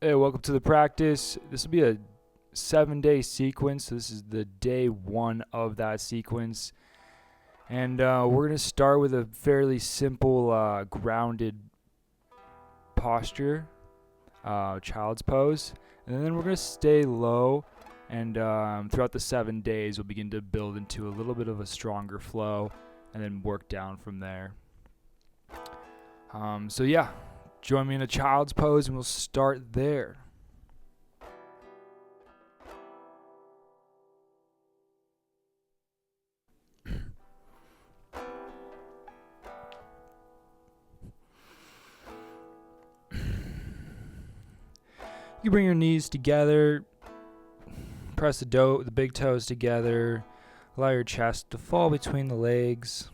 Hey, welcome to the practice. This will be a 7-day sequence. So this is the day 1 of that sequence. And we're going to start with a fairly simple grounded posture, child's pose. And then we're going to stay low. And throughout the 7 days, we'll begin to build into a little bit of a stronger flow and then work down from there. Join me in a child's pose and we'll start there. You bring your knees together, press the big toes together, allow your chest to fall between the legs.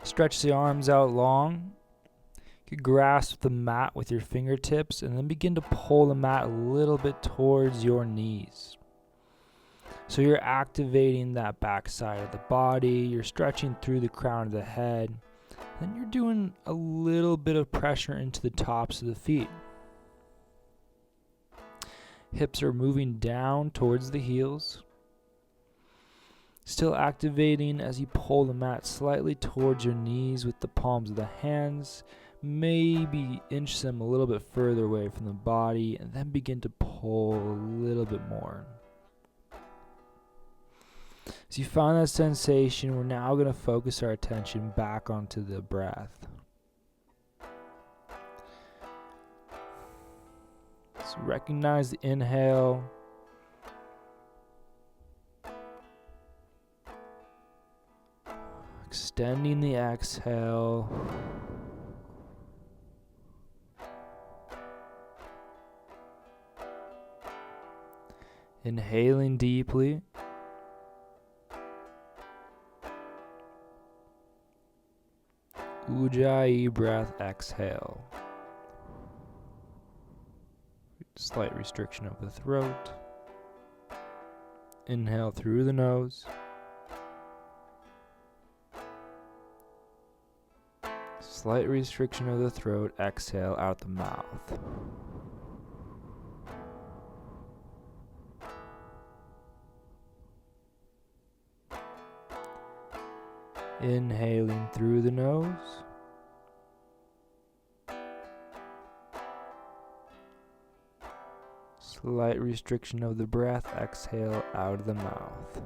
Stretch the arms out long. You grasp the mat with your fingertips and then begin to pull the mat a little bit towards your knees. So you're activating that back side of the body, you're stretching through the crown of the head, then you're doing a little bit of pressure into the tops of the feet. Hips are moving down towards the heels. Still activating as you pull the mat slightly towards your knees with the palms of the hands. Maybe inch them a little bit further away from the body and then begin to pull a little bit more. As you find that sensation, we're now going to focus our attention back onto the breath. So recognize the inhale. Extending the exhale. Inhaling deeply. Ujjayi breath, exhale. Slight restriction of the throat. Inhale through the nose. Slight restriction of the throat, exhale out the mouth. Inhaling through the nose. Slight restriction of the breath, exhale out of the mouth.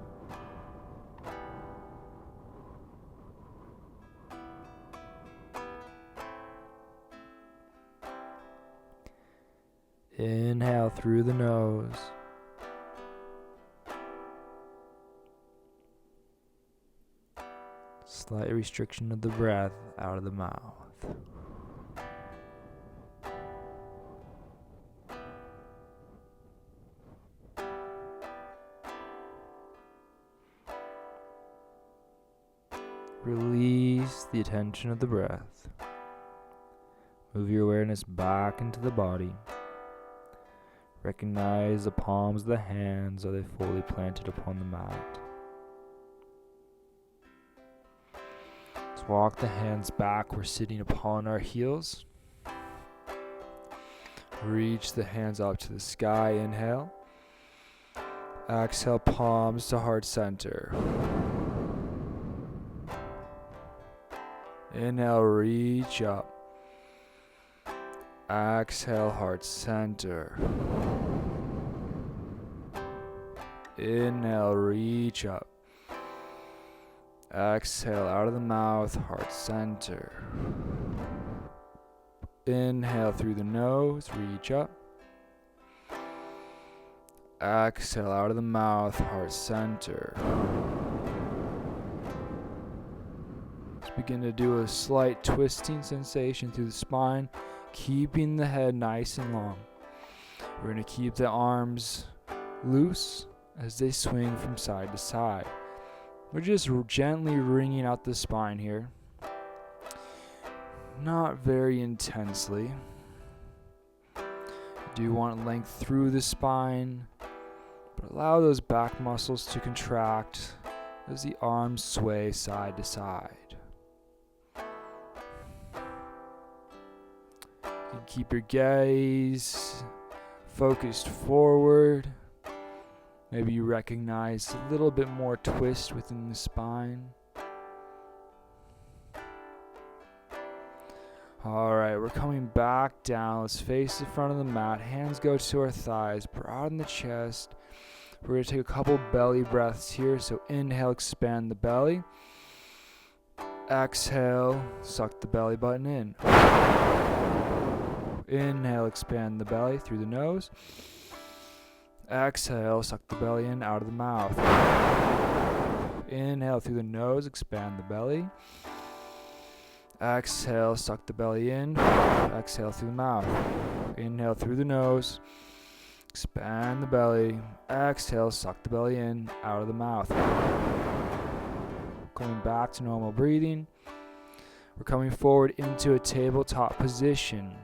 Inhale through the nose. Slight restriction of the breath out of the mouth. Release the attention of the breath. Move your awareness back into the body. Recognize the palms of the hands. Are they fully planted upon the mat? Let's walk the hands back. We're sitting upon our heels. Reach the hands up to the sky. Inhale. Exhale, palms to heart center. Inhale, reach up. Exhale, heart center. Inhale, reach up. Exhale, out of the mouth, heart center. Inhale through the nose, reach up. Exhale, out of the mouth, heart center. Let's begin to do a slight twisting sensation through the spine, keeping the head nice and long. We're going to keep the arms loose as they swing from side to side. We're just gently wringing out the spine here. Not very intensely. You do want length through the spine, but allow those back muscles to contract as the arms sway side to side. You keep your gaze focused forward. Maybe you recognize a little bit more twist within the spine. Alright, we're coming back down. Let's face the front of the mat. Hands go to our thighs. Broaden the chest. We're going to take a couple belly breaths here. So inhale, expand the belly. Exhale, suck the belly button in. Inhale, expand the belly through the nose. Exhale, suck the belly in out of the mouth. Inhale through the nose, expand the belly. Exhale, suck the belly in. Exhale through the mouth. Inhale through the nose. Expand the belly. Exhale, suck the belly in, out of the mouth. Coming back to normal breathing. We're coming forward into a tabletop position.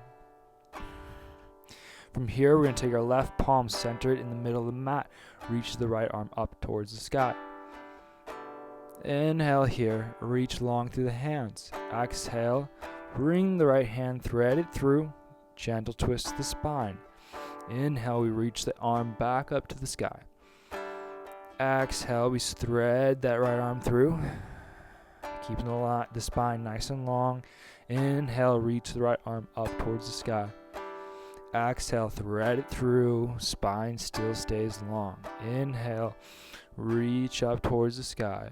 From here, we're going to take our left palm centered in the middle of the mat. Reach the right arm up towards the sky. Inhale here, reach long through the hands. Exhale, bring the right hand threaded through, gentle twist to the spine. Inhale, we reach the arm back up to the sky. Exhale, we thread that right arm through, keeping the spine nice and long. Inhale, reach the right arm up towards the sky. Exhale, thread it through, spine still stays long. Inhale, reach up towards the sky.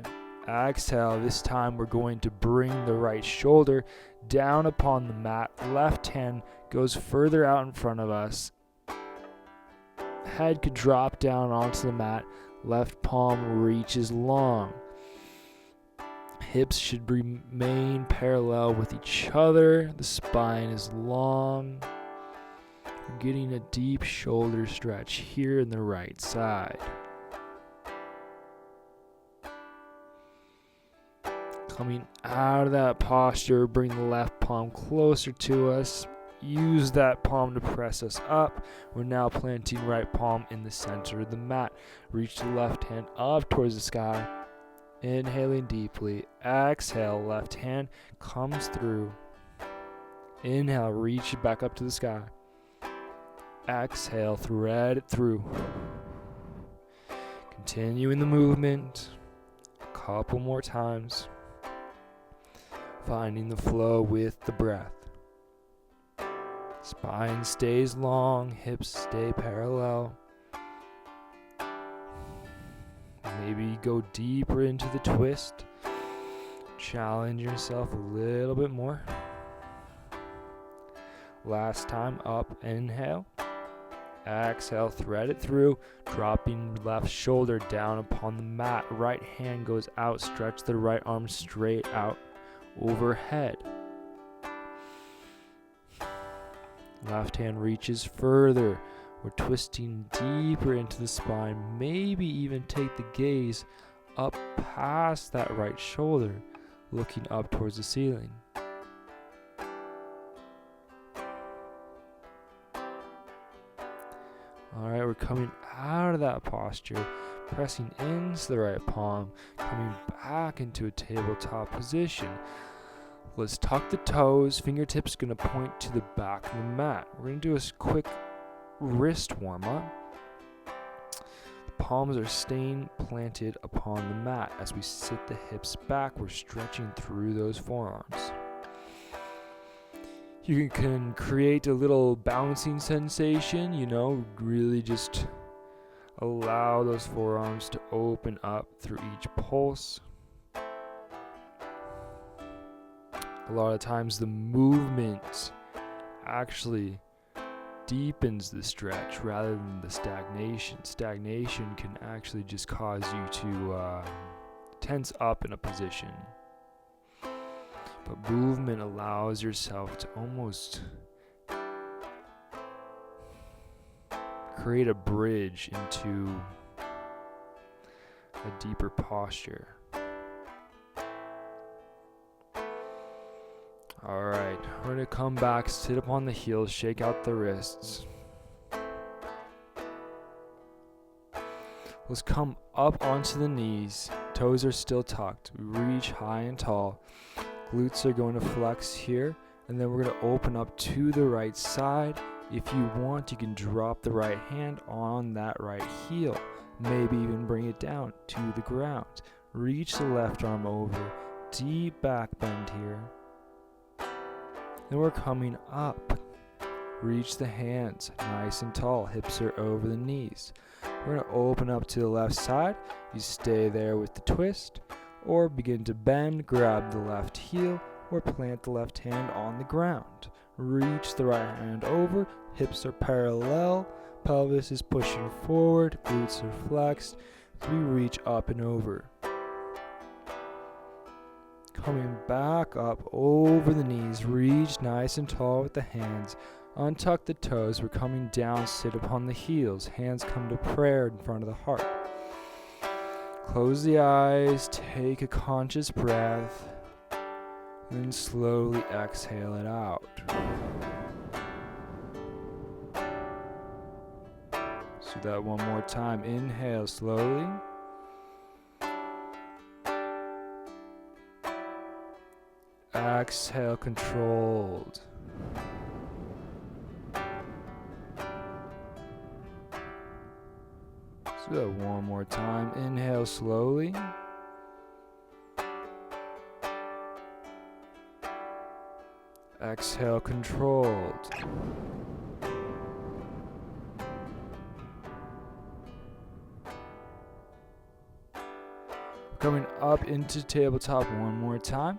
Exhale, this time we're going to bring the right shoulder down upon the mat. Left hand goes further out in front of us. Head could drop down onto the mat. Left palm reaches long. Hips should remain parallel with each other. The spine is long. We're getting a deep shoulder stretch here in the right side. Coming out of that posture, bring the left palm closer to us. Use that palm to press us up. We're now planting right palm in the center of the mat. Reach the left hand up towards the sky. Inhaling deeply. Exhale, left hand comes through. Inhale, reach it back up to the sky. Exhale, thread it through. Continuing the movement. A couple more times. Finding the flow with the breath. Spine stays long, hips stay parallel. Maybe go deeper into the twist. Challenge yourself a little bit more. Last time, up, inhale. Exhale, thread it through, dropping left shoulder down upon the mat. Right hand goes out, stretch the right arm straight out overhead. Left hand reaches further. We're twisting deeper into the spine. Maybe even take the gaze up past that right shoulder, looking up towards the ceiling. Alright, we're coming out of that posture, pressing into the right palm, coming back into a tabletop position. Let's tuck the toes, fingertips going to point to the back of the mat. We're going to do a quick wrist warm up. The palms are staying planted upon the mat. As we sit the hips back, we're stretching through those forearms. You can create a little bouncing sensation, really just allow those forearms to open up through each pulse. A lot of times the movement actually deepens the stretch rather than the stagnation. Stagnation can actually just cause you to tense up in a position. But movement allows yourself to almost create a bridge into a deeper posture. Alright, we're going to come back, sit up on the heels, shake out the wrists. Let's come up onto the knees. Toes are still tucked. We reach high and tall. Glutes are going to flex here. And then we're going to open up to the right side. If you want, you can drop the right hand on that right heel. Maybe even bring it down to the ground. Reach the left arm over. Deep back bend here. Then we're coming up. Reach the hands nice and tall. Hips are over the knees. We're going to open up to the left side. You stay there with the twist, or begin to bend, grab the left heel, or plant the left hand on the ground. Reach the right hand over. Hips are parallel. Pelvis is pushing forward. Glutes are flexed. So we reach up and over. Coming back up over the knees. Reach nice and tall with the hands. Untuck the toes. We're coming down. Sit upon the heels. Hands come to prayer in front of the heart. Close the eyes. Take a conscious breath. Then slowly exhale it out. So that one more time. Inhale slowly. Exhale controlled. So that one more time. Inhale slowly. Exhale controlled. Coming up into tabletop one more time.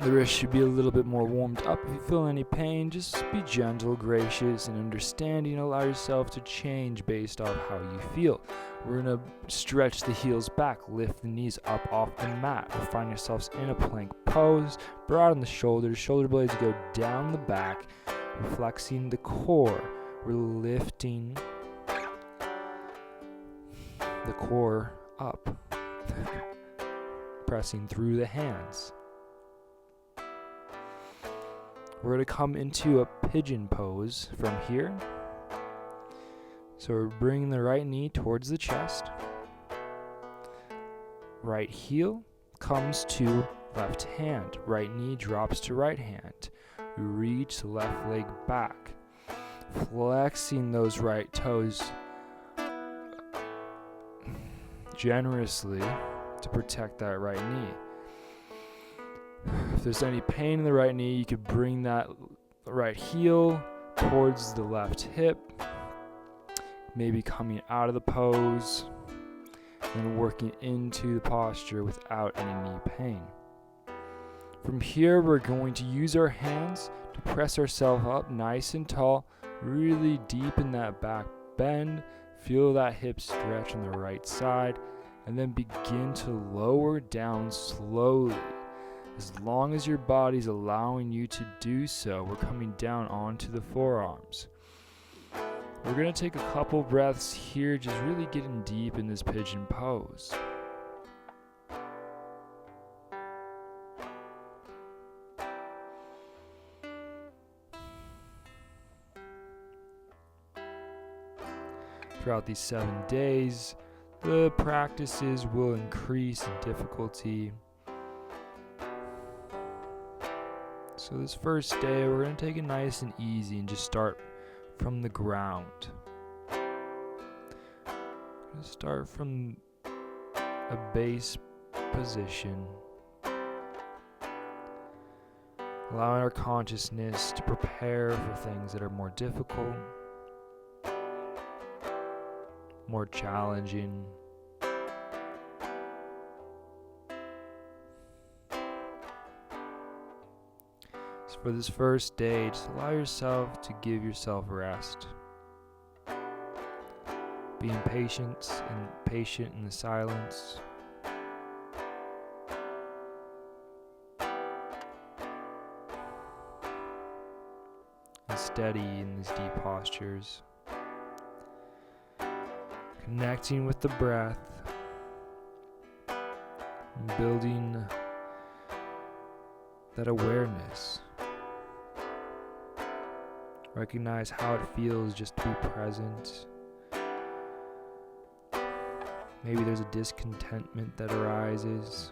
The wrist should be a little bit more warmed up. If you feel any pain, just be gentle, gracious, and understanding. Allow yourself to change based off how you feel. We're going to stretch the heels back, lift the knees up off the mat. We'll find yourselves in a plank pose. Broaden the shoulders. Shoulder blades go down the back. We're flexing the core. We're lifting the core up. Pressing through the hands. We're going to come into a pigeon pose from here. So we're bringing the right knee towards the chest. Right heel comes to left hand. Right knee drops to right hand. We reach the left leg back. Flexing those right toes generously to protect that right knee. If there's any pain in the right knee, you could bring that right heel towards the left hip, maybe coming out of the pose and working into the posture without any knee pain. From here, we're going to use our hands to press ourselves up nice and tall, really deepen that back bend, feel that hip stretch on the right side, and then begin to lower down slowly. As long as your body's allowing you to do so, we're coming down onto the forearms. We're going to take a couple breaths here, just really getting deep in this pigeon pose. Throughout these 7 days, the practices will increase in difficulty. So this first day, we're going to take it nice and easy and just start from the ground. We're going to start from a base position, allowing our consciousness to prepare for things that are more difficult, more challenging. So for this first day, just allow yourself to give yourself rest. Being patient in the silence. And steady in these deep postures. Connecting with the breath, and building that awareness. Recognize how it feels just to be present. Maybe there's a discontentment that arises.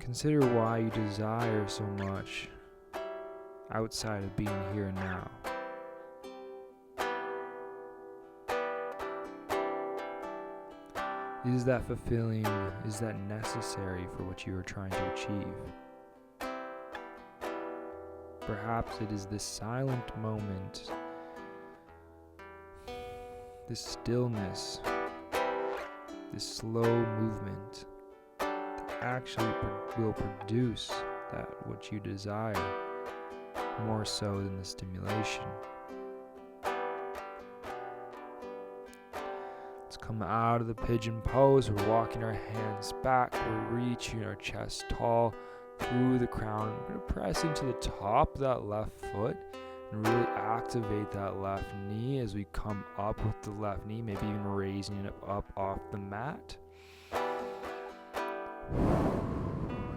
Consider why you desire so much outside of being here and now. Is that fulfilling? Is that necessary for what you are trying to achieve? Perhaps it is this silent moment, this stillness, this slow movement that actually will produce that what you desire more so than the stimulation. Let's come out of the pigeon pose. We're walking our hands back. We're reaching our chest tall through the crown. We're going to press into the top of that left foot and really activate that left knee as we come up with the left knee, maybe even raising it up off the mat.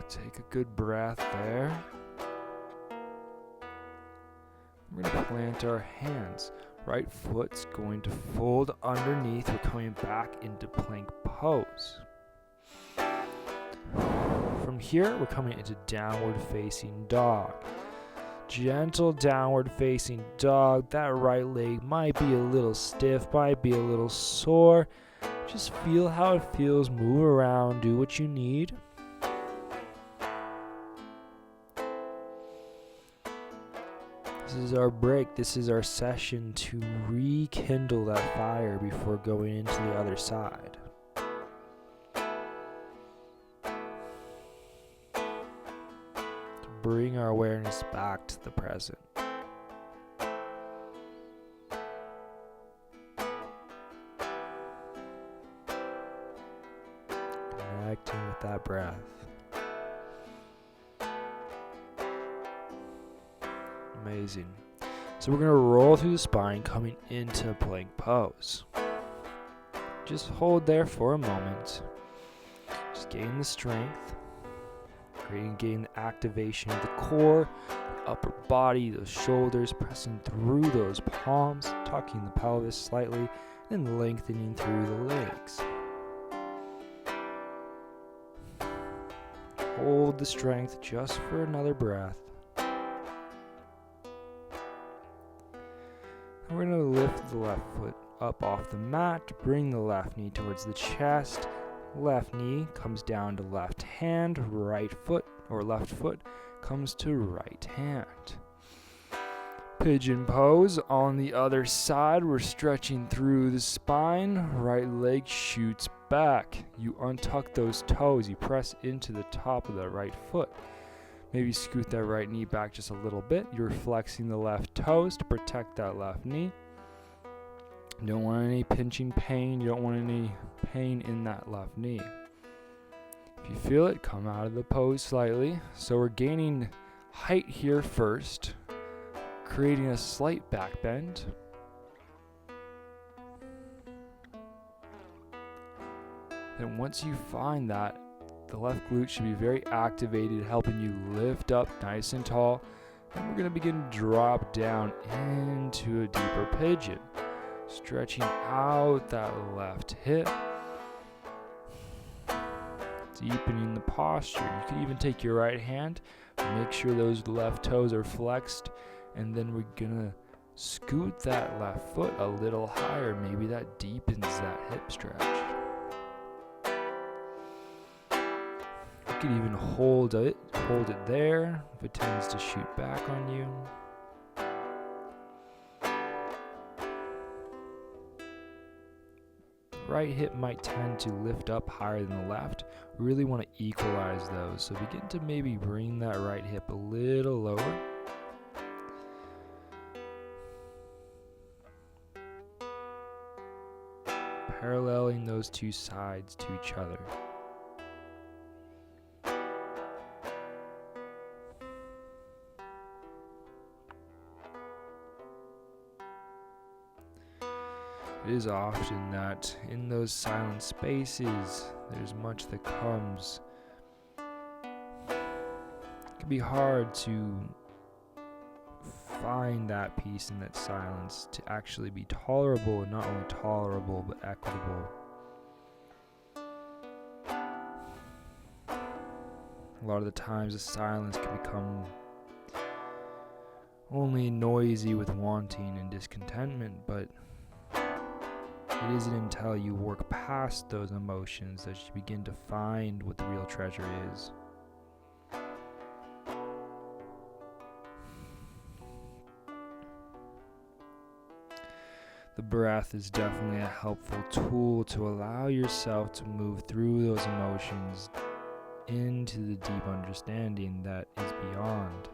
Take a good breath there. We're going to plant our hands. Right foot's going to fold underneath. We're coming back into plank pose. From here, we're coming into downward facing dog. Gentle downward facing dog. That right leg might be a little stiff, might be a little sore. Just feel how it feels. Move around, do what you need. This is our break. This is our session to rekindle that fire before going into the other side. To bring our awareness back to the present. Connecting with that breath. Amazing. So we're going to roll through the spine, coming into plank pose. Just hold there for a moment. Just gain the strength. Gain the activation of the core, the upper body, those shoulders, pressing through those palms, tucking the pelvis slightly, and lengthening through the legs. Hold the strength just for another breath. We're going to lift the left foot up off the mat, bring the left knee towards the chest. Left knee comes down to left hand, right foot or left foot comes to right hand. Pigeon pose on the other side. We're stretching through the spine. Right leg shoots back. You untuck those toes. You press into the top of the right foot. Maybe scoot that right knee back just a little bit. You're flexing the left toes to protect that left knee. You don't want any pinching pain. You don't want any pain in that left knee. If you feel it, come out of the pose slightly. So we're gaining height here first, creating a slight back bend. Then once you find that, the left glute should be very activated, helping you lift up nice and tall. And we're going to begin to drop down into a deeper pigeon. Stretching out that left hip. Deepening the posture. You can even take your right hand, make sure those left toes are flexed, and then we're going to scoot that left foot a little higher. Maybe that deepens that hip stretch. You can even hold it there if it tends to shoot back on you. Right hip might tend to lift up higher than the left. We really want to equalize those. So begin to maybe bring that right hip a little lower. Paralleling those two sides to each other. It is often that in those silent spaces, there's much that comes. It can be hard to find that peace in that silence to actually be tolerable, and not only tolerable, but equitable. A lot of the times the silence can become only noisy with wanting and discontentment, but it isn't until you work past those emotions that you begin to find what the real treasure is. The breath is definitely a helpful tool to allow yourself to move through those emotions into the deep understanding that is beyond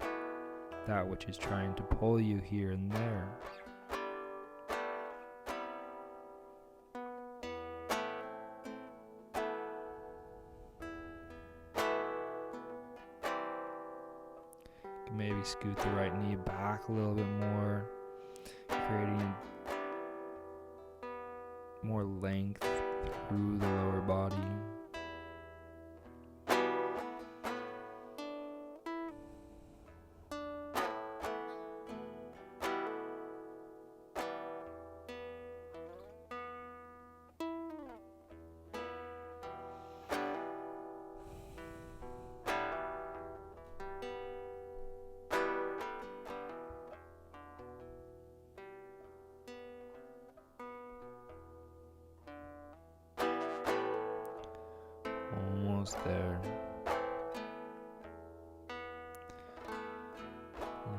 that which is trying to pull you here and there. You can maybe scoot the right knee back a little bit more, creating more length through the lower body. Almost there.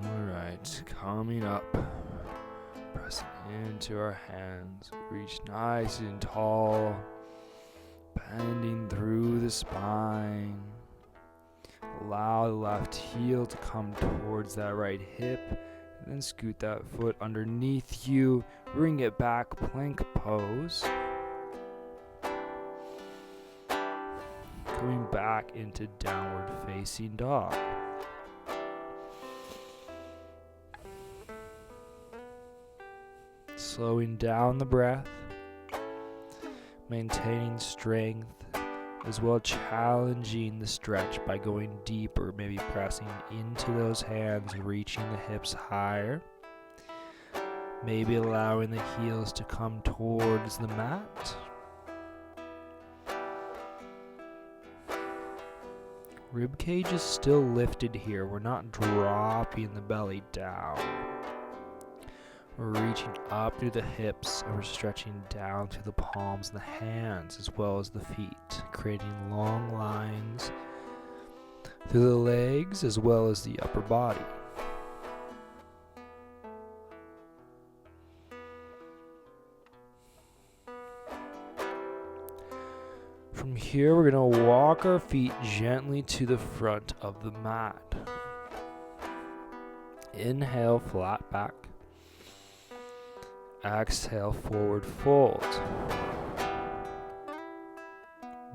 Alright, coming up. Pressing into our hands. Reach nice and tall. Bending through the spine. Allow the left heel to come towards that right hip. And then scoot that foot underneath you. Bring it back, plank pose. Coming back into downward facing dog. Slowing down the breath, maintaining strength, as well challenging the stretch by going deeper, maybe pressing into those hands, reaching the hips higher. Maybe allowing the heels to come towards the mat. Rib cage is still lifted here. We're not dropping the belly down. We're reaching up through the hips and we're stretching down through the palms and the hands as well as the feet, creating long lines through the legs as well as the upper body. From here, we're going to walk our feet gently to the front of the mat. Inhale, flat back. Exhale, forward fold.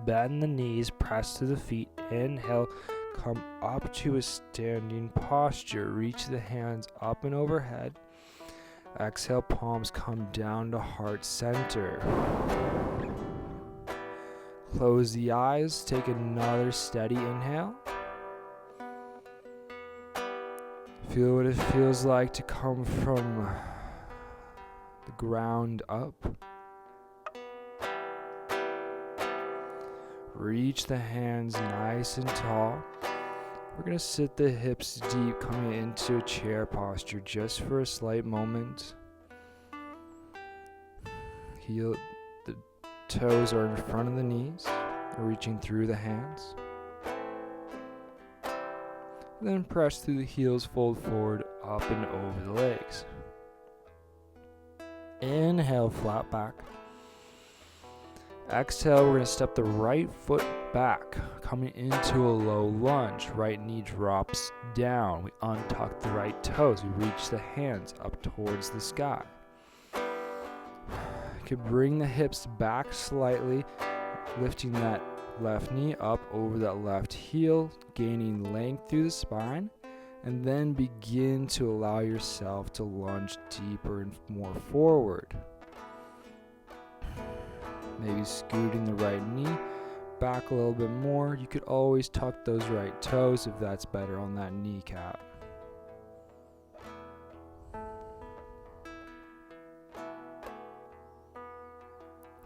Bend the knees, press to the feet. Inhale, come up to a standing posture. Reach the hands up and overhead. Exhale, palms come down to heart center. Close the eyes, take another steady inhale. Feel what it feels like to come from the ground up. Reach the hands nice and tall. We're going to sit the hips deep, coming into a chair posture just for a slight moment. Heel. Toes are in front of the knees, reaching through the hands. Then press through the heels, fold forward, up and over the legs. Inhale, flat back. Exhale, we're going to step the right foot back, coming into a low lunge. Right knee drops down. We untuck the right toes. We reach the hands up towards the sky. Could bring the hips back slightly, lifting that left knee up over that left heel, gaining length through the spine, and then begin to allow yourself to lunge deeper and more forward. Maybe scooting the right knee back a little bit more. You could always tuck those right toes if that's better on that kneecap.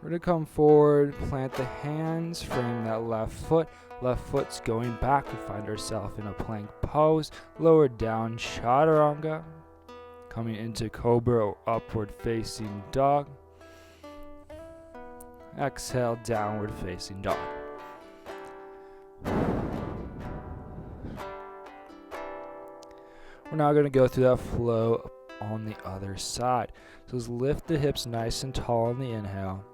We're going to come forward, plant the hands, frame that left foot. Left foot's going back. We find ourselves in a plank pose. Lower down, chaturanga. Coming into cobra or upward facing dog. Exhale, downward facing dog. We're now going to go through that flow on the other side. So let's lift the hips nice and tall on the inhale.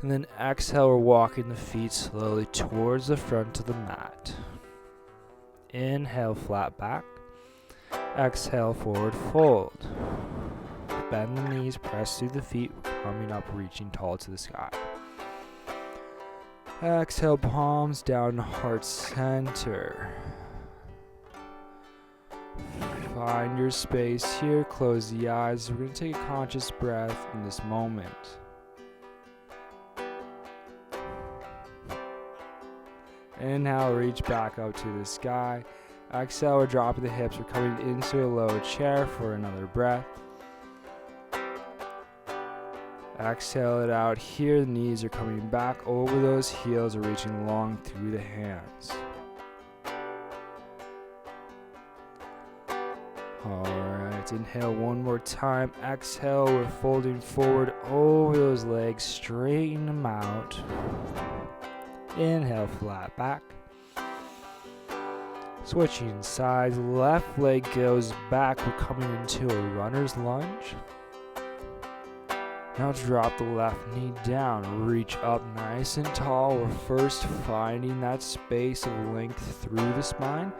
And then exhale, we're walking the feet slowly towards the front of the mat. Inhale, flat back. Exhale, forward fold. Bend the knees, press through the feet, coming up, reaching tall to the sky. Exhale, palms down to heart center. Find your space here, close the eyes. We're going to take a conscious breath in this moment. Inhale, reach back up to the sky. Exhale, we're dropping the hips. We're coming into a low chair for another breath. Exhale it out here. The knees are coming back over those heels. We're reaching long through the hands. Alright, inhale one more time. Exhale, we're folding forward over those legs. Straighten them out. Inhale, flat back. Switching sides, left leg goes back. We're coming into a runner's lunge. Now drop the left knee down. Reach up nice and tall. We're first finding that space of length through the spine.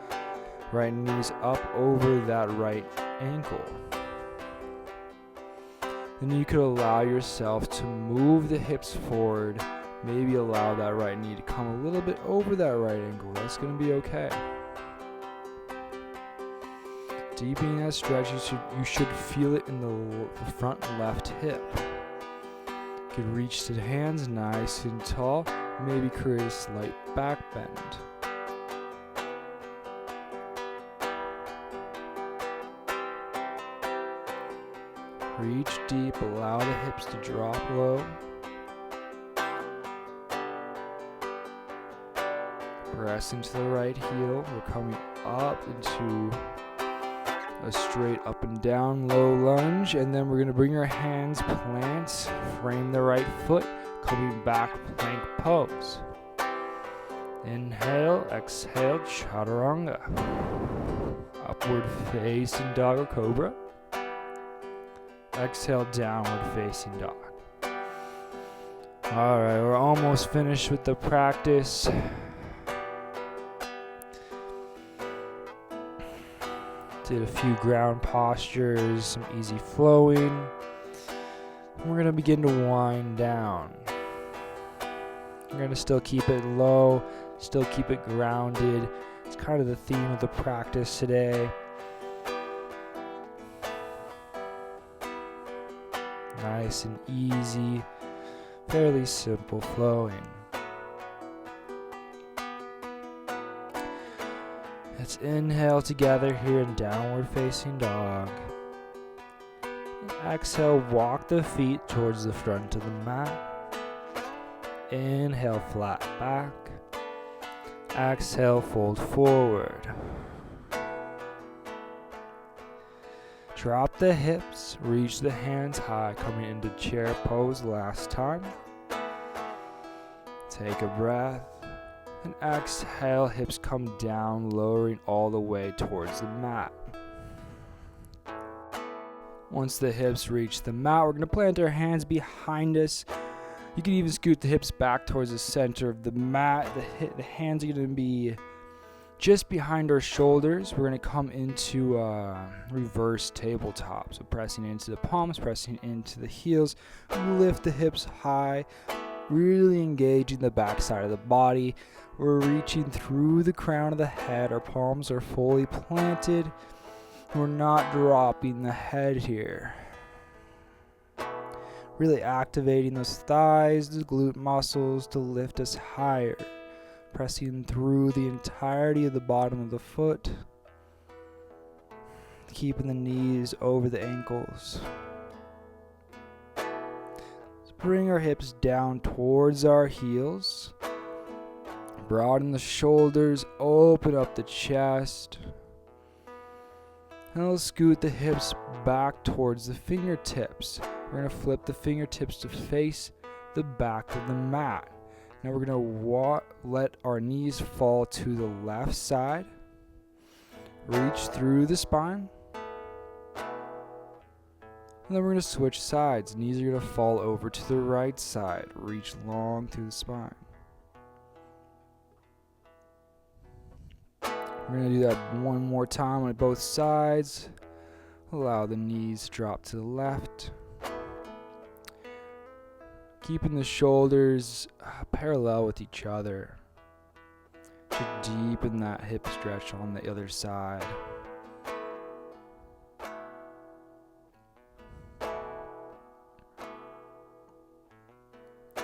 Right knee's up over that right ankle. Then you could allow yourself to move the hips forward. Maybe allow that right knee to come a little bit over that right ankle. That's going to be okay. Deepening that stretch, you should feel it in the front left hip. You could reach to the hands nice and tall. Maybe create a slight back bend. Reach deep, allow the hips to drop low. Press into the right heel. We're coming up into a straight up and down low lunge, and then we're going to bring our hands, plant, frame the right foot, coming back, plank pose. Inhale, exhale, chaturanga. Upward facing dog or cobra. Exhale, downward facing dog. Alright, we're almost finished with the practice. Did a few ground postures, some easy flowing. We're going to begin to wind down. We're going to still keep it low, still keep it grounded. It's kind of the theme of the practice today. Nice and easy, fairly simple flowing. Let's inhale together here in downward facing dog. And exhale, walk the feet towards the front of the mat. Inhale, flat back. Exhale, fold forward. Drop the hips, reach the hands high, coming into chair pose last time. Take a breath. And exhale, hips come down, lowering all the way towards the mat. Once the hips reach the mat, we're going to plant our hands behind us. You can even scoot the hips back towards the center of the mat. The hands are going to be just behind our shoulders. We're going to come into reverse tabletop. So pressing into the palms, pressing into the heels. Lift the hips high, really engaging the back side of the body. We're reaching through the crown of the head. Our palms are fully planted. We're not dropping the head here. Really activating those thighs, the glute muscles to lift us higher. Pressing through the entirety of the bottom of the foot. Keeping the knees over the ankles. Bring our hips down towards our heels. Broaden the shoulders, open up the chest. And we'll scoot the hips back towards the fingertips. We're going to flip the fingertips to face the back of the mat. Now we're going to let our knees fall to the left side. Reach through the spine. And then we're going to switch sides. Knees are going to fall over to the right side. Reach long through the spine. We're going to do that one more time on both sides. Allow the knees to drop to the left. Keeping the shoulders parallel with each other. To deepen that hip stretch on the other side.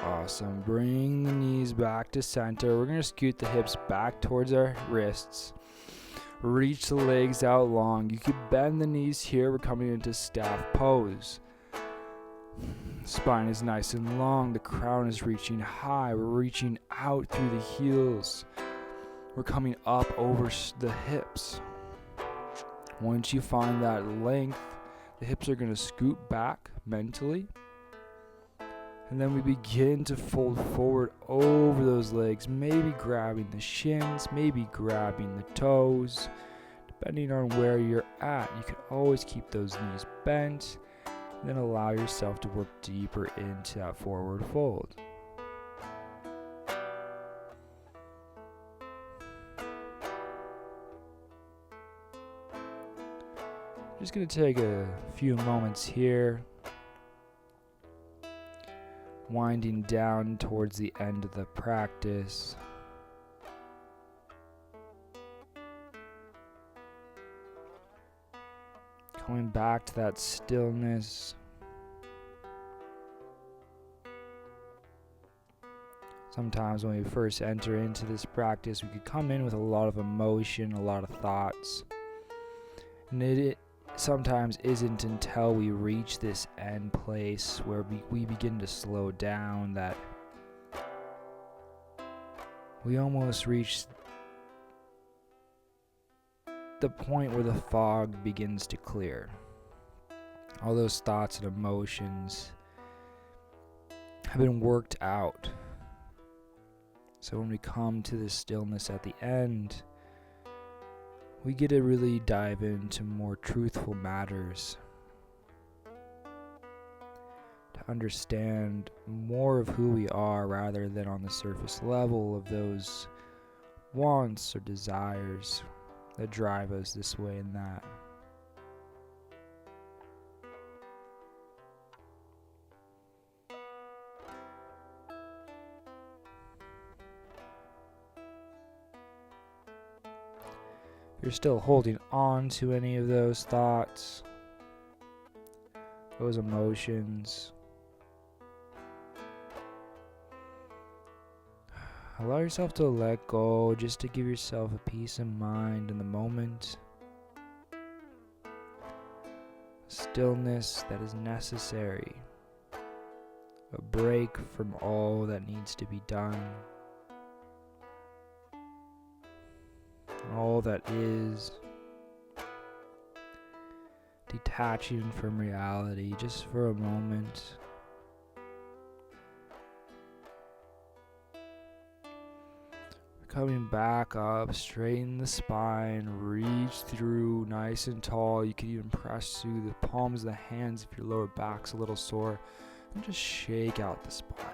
Awesome. Bring the knees back to center. We're going to scoot the hips back towards our wrists. Reach the legs out long. You could bend the knees here. We're coming into staff pose. Spine is nice and long. The crown is reaching high. We're reaching out through the heels. We're coming up over the hips. Once you find that length, the hips are going to scoot back mentally. And then we begin to fold forward over those legs, maybe grabbing the shins, maybe grabbing the toes. Depending on where you're at, you can always keep those knees bent, and then allow yourself to work deeper into that forward fold. Just going to take a few moments here. Winding down towards the end of the practice. Coming back to that stillness. Sometimes when we first enter into this practice, we could come in with a lot of emotion, a lot of thoughts. And it sometimes isn't until we reach this end place where we begin to slow down that we almost reach the point where the fog begins to clear. All those thoughts and emotions have been worked out. So when we come to this stillness at the end, we get to really dive into more truthful matters, to understand more of who we are rather than on the surface level of those wants or desires that drive us this way and that. If you're still holding on to any of those thoughts, those emotions, allow yourself to let go just to give yourself a peace of mind in the moment. Stillness that is necessary. A break from all that needs to be done. All that is. Detaching from reality just for a moment. Coming back up, straighten the spine, reach through nice and tall. You can even press through the palms of the hands if your lower back's a little sore. And just shake out the spine.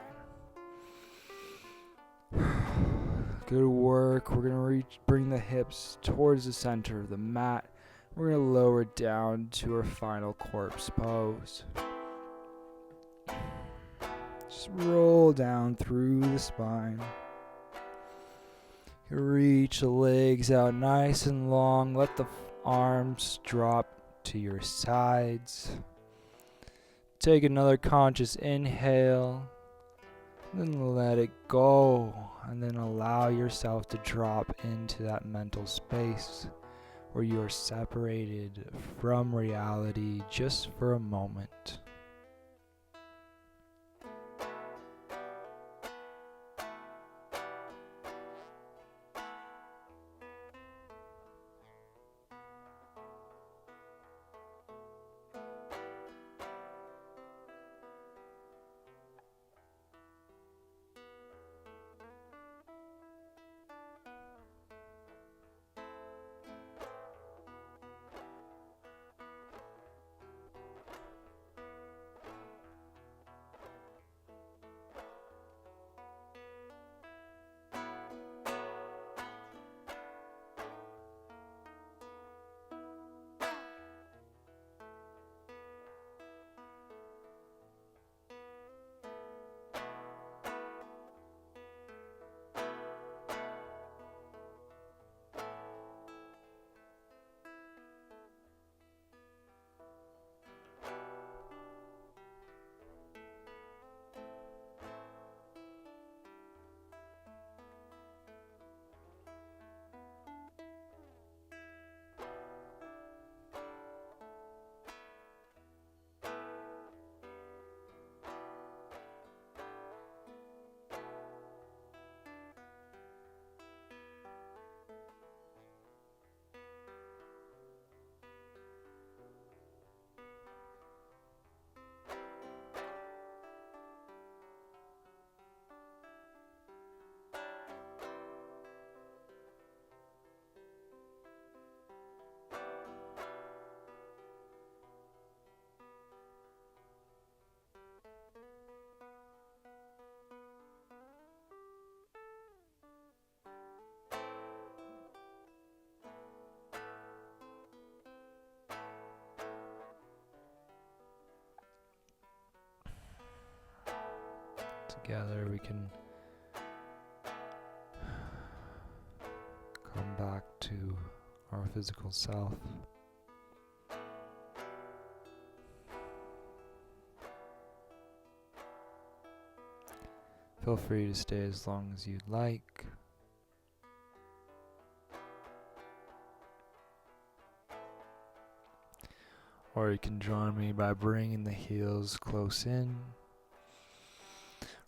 Good work. We're going to bring the hips towards the center of the mat. We're going to lower down to our final corpse pose. Just roll down through the spine. Reach the legs out nice and long. Let the arms drop to your sides. Take another conscious inhale. Then let it go. And then allow yourself to drop into that mental space where you are separated from reality just for a moment. together, we can come back to our physical self. Feel free to stay as long as you'd like. Or you can join me by bringing the heels close in,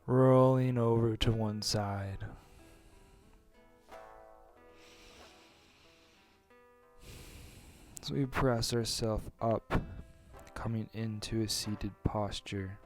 rolling over to one side. So we press ourselves up, coming into a seated posture.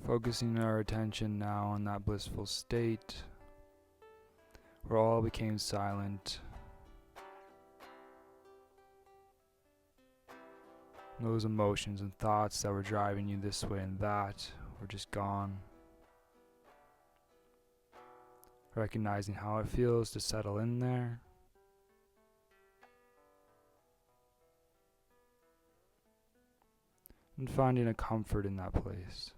Focusing our attention now on that blissful state where all became silent. Those emotions and thoughts that were driving you this way and that were just gone. Recognizing how it feels to settle in there. And finding a comfort in that place.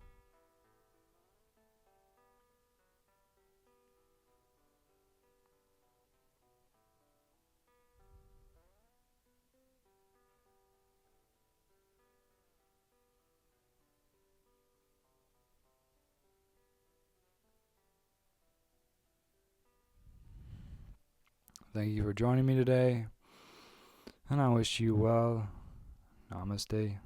Thank you for joining me today, and I wish you well. Namaste.